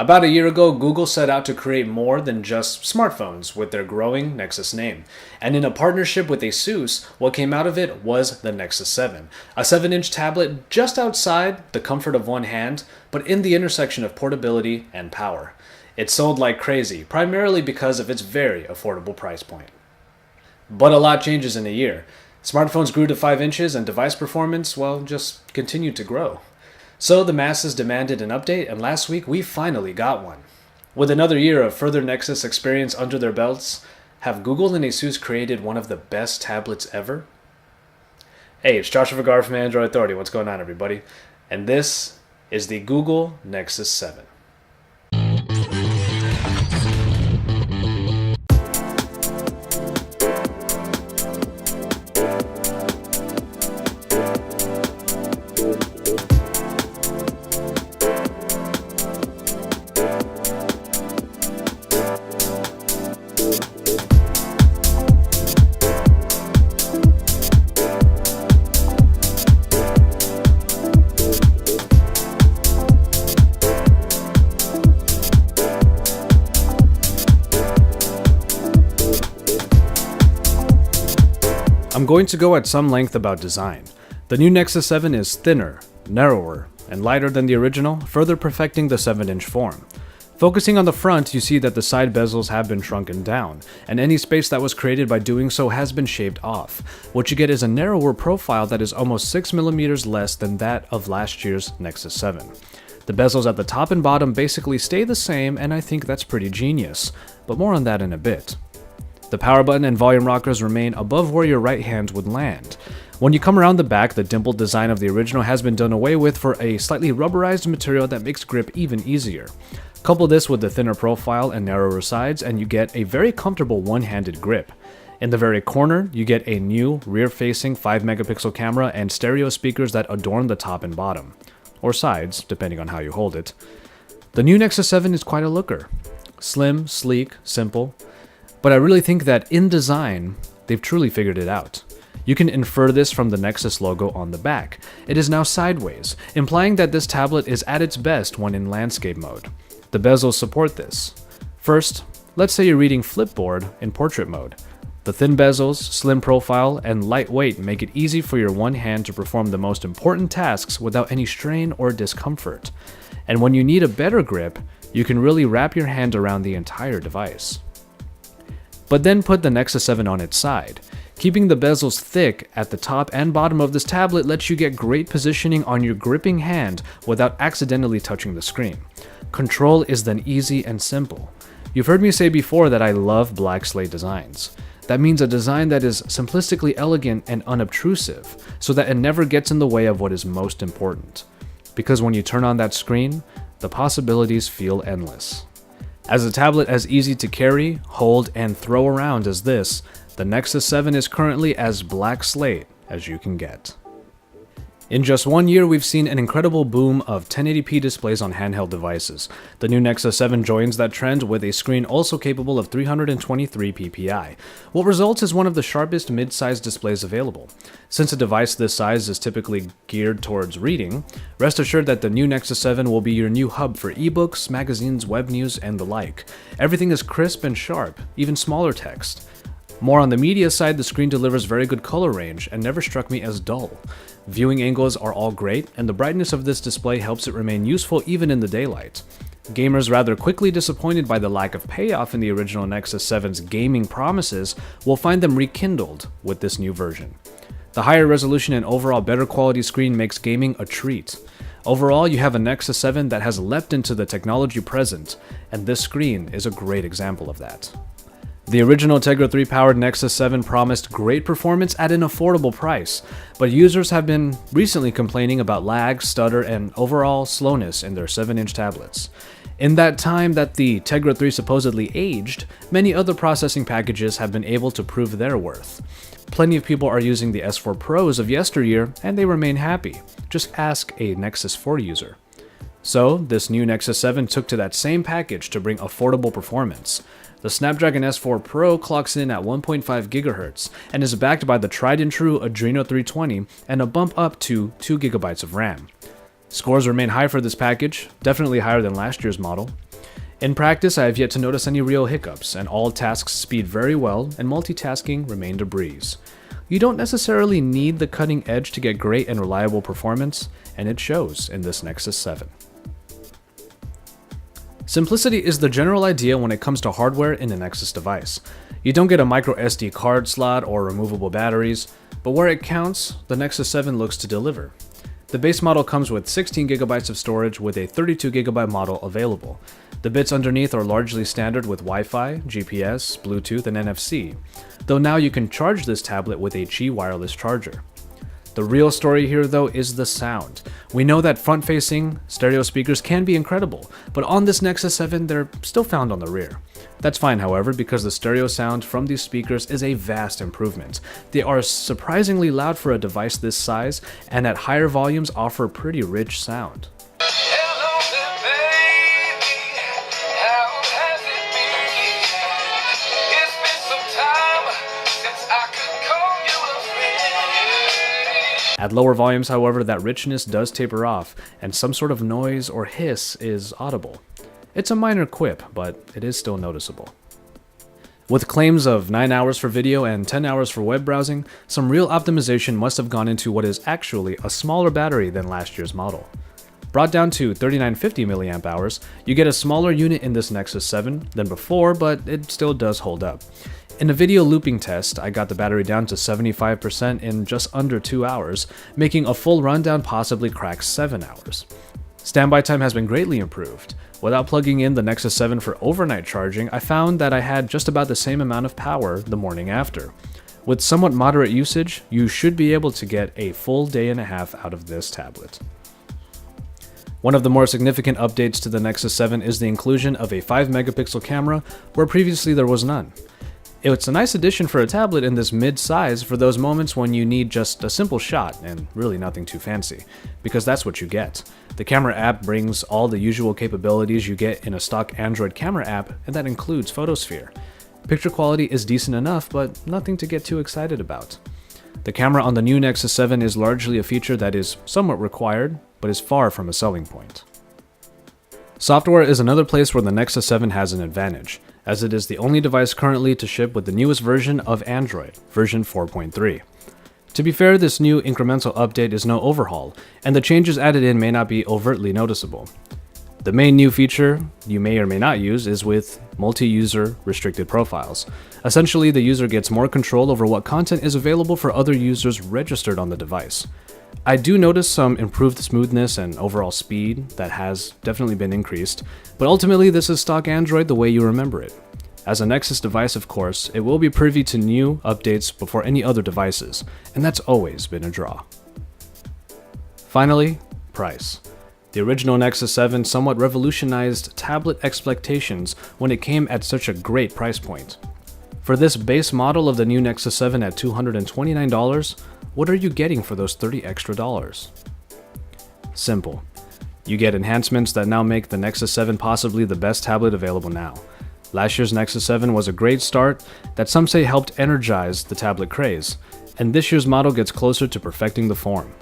About a year ago, Google set out to create more than just smartphones with their growing Nexus name. And in a partnership with ASUS, what came out of it was the Nexus 7, a 7-inch tablet just outside the comfort of one hand, but in the intersection of portability and power. It sold like crazy, primarily because of its very affordable price point. But a lot changes in a year. Smartphones grew to 5 inches and device performance, well, just continued to grow. So the masses demanded an update, and last week we finally got one. With another year of further Nexus experience under their belts, have Google and ASUS created one of the best tablets ever? Hey, it's Joshua Vergara from Android Authority. What's going on, everybody? And this is the Google Nexus 7. I'm going to go at some length about design. The new Nexus 7 is thinner, narrower, and lighter than the original, further perfecting the 7-inch form. Focusing on the front, you see that the side bezels have been shrunken down, and any space that was created by doing so has been shaved off. What you get is a narrower profile that is almost 6mm less than that of last year's Nexus 7. The bezels at the top and bottom basically stay the same, and I think that's pretty genius, but more on that in a bit. The power button and volume rockers remain above where your right hand would land. When you come around the back, the dimpled design of the original has been done away with for a slightly rubberized material that makes grip even easier. Couple this with the thinner profile and narrower sides, and you get a very comfortable one-handed grip. In the very corner, you get a new rear-facing 5-megapixel camera and stereo speakers that adorn the top and bottom, or sides, depending on how you hold it. The new Nexus 7 is quite a looker. Slim, sleek, simple. But I really think that in design, they've truly figured it out. You can infer this from the Nexus logo on the back. It is now sideways, implying that this tablet is at its best when in landscape mode. The bezels support this. First, let's say you're reading Flipboard in portrait mode. The thin bezels, slim profile, and lightweight make it easy for your one hand to perform the most important tasks without any strain or discomfort. And when you need a better grip, you can really wrap your hand around the entire device. But then put the Nexus 7 on its side. Keeping the bezels thick at the top and bottom of this tablet lets you get great positioning on your gripping hand without accidentally touching the screen. Control is then easy and simple. You've heard me say before that I love black slate designs. That means a design that is simplistically elegant and unobtrusive, so that it never gets in the way of what is most important. Because when you turn on that screen, the possibilities feel endless. As a tablet as easy to carry, hold, and throw around as this, the Nexus 7 is currently as black slate as you can get. In just 1 year, we've seen an incredible boom of 1080p displays on handheld devices. The new Nexus 7 joins that trend with a screen also capable of 323 ppi. What results is one of the sharpest mid-sized displays available. Since a device this size is typically geared towards reading, rest assured that the new Nexus 7 will be your new hub for ebooks, magazines, web news, and the like. Everything is crisp and sharp, even smaller text. More on the media side, the screen delivers very good color range and never struck me as dull. Viewing angles are all great, and the brightness of this display helps it remain useful even in the daylight. Gamers rather quickly disappointed by the lack of payoff in the original Nexus 7's gaming promises will find them rekindled with this new version. The higher resolution and overall better quality screen makes gaming a treat. Overall, you have a Nexus 7 that has leapt into the technology present, and this screen is a great example of that. The original Tegra 3 powered Nexus 7 promised great performance at an affordable price, but users have been recently complaining about lag, stutter, and overall slowness in their 7-inch tablets. In that time that the Tegra 3 supposedly aged, many other processing packages have been able to prove their worth. Plenty of people are using the S4 Pros of yesteryear, and they remain happy. Just ask a Nexus 4 user. So, this new Nexus 7 took to that same package to bring affordable performance. The Snapdragon S4 Pro clocks in at 1.5 GHz and is backed by the tried and true Adreno 320 and a bump up to 2 GB of RAM. Scores remain high for this package, definitely higher than last year's model. In practice, I have yet to notice any real hiccups, and all tasks speed very well, and multitasking remained a breeze. You don't necessarily need the cutting edge to get great and reliable performance, and it shows in this Nexus 7. Simplicity is the general idea when it comes to hardware in a Nexus device. You don't get a micro SD card slot or removable batteries, but where it counts, the Nexus 7 looks to deliver. The base model comes with 16GB of storage with a 32GB model available. The bits underneath are largely standard with Wi-Fi, GPS, Bluetooth, and NFC, though now you can charge this tablet with a Qi wireless charger. The real story here, though, is the sound. We know that front-facing stereo speakers can be incredible, but on this Nexus 7, they're still found on the rear. That's fine, however, because the stereo sound from these speakers is a vast improvement. They are surprisingly loud for a device this size, and at higher volumes offer pretty rich sound. At lower volumes, however, that richness does taper off, and some sort of noise or hiss is audible. It's a minor quip, but it is still noticeable. With claims of 9 hours for video and 10 hours for web browsing, some real optimization must have gone into what is actually a smaller battery than last year's model. Brought down to 3950 mAh, you get a smaller unit in this Nexus 7 than before, but it still does hold up. In a video looping test, I got the battery down to 75% in just under 2 hours, making a full rundown possibly crack 7 hours. Standby time has been greatly improved. Without plugging in the Nexus 7 for overnight charging, I found that I had just about the same amount of power the morning after. With somewhat moderate usage, you should be able to get a full day and a half out of this tablet. One of the more significant updates to the Nexus 7 is the inclusion of a 5-megapixel camera where previously there was none. It's a nice addition for a tablet in this mid-size for those moments when you need just a simple shot and really nothing too fancy, because that's what you get. The camera app brings all the usual capabilities you get in a stock Android camera app, and that includes Photosphere. Picture quality is decent enough, but nothing to get too excited about. The camera on the new Nexus 7 is largely a feature that is somewhat required, but is far from a selling point. Software is another place where the Nexus 7 has an advantage, as it is the only device currently to ship with the newest version of Android, version 4.3. To be fair, this new incremental update is no overhaul, and the changes added in may not be overtly noticeable. The main new feature you may or may not use is with multi-user restricted profiles. Essentially, the user gets more control over what content is available for other users registered on the device. I do notice some improved smoothness and overall speed that has definitely been increased, but ultimately this is stock Android the way you remember it. As a Nexus device, of course, it will be privy to new updates before any other devices, and that's always been a draw. Finally, price. The original Nexus 7 somewhat revolutionized tablet expectations when it came at such a great price point. For this base model of the new Nexus 7 at $229, what are you getting for those $30 extra? Simple. You get enhancements that now make the Nexus 7 possibly the best tablet available now. Last year's Nexus 7 was a great start that some say helped energize the tablet craze, and this year's model gets closer to perfecting the form.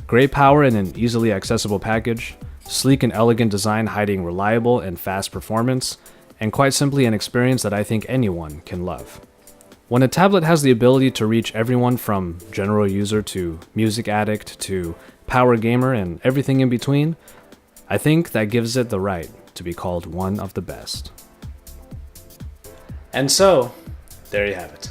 Great power in an easily accessible package, sleek and elegant design hiding reliable and fast performance, and quite simply an experience that I think anyone can love. When a tablet has the ability to reach everyone from general user to music addict to power gamer and everything in between, I think that gives it the right to be called one of the best. And so, there you have it.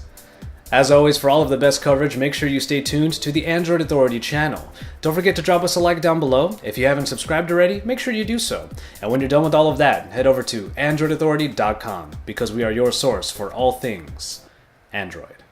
As always, for all of the best coverage, make sure you stay tuned to the Android Authority channel. Don't forget to drop us a like down below. If you haven't subscribed already, make sure you do so. And when you're done with all of that, head over to androidauthority.com because we are your source for all things Android.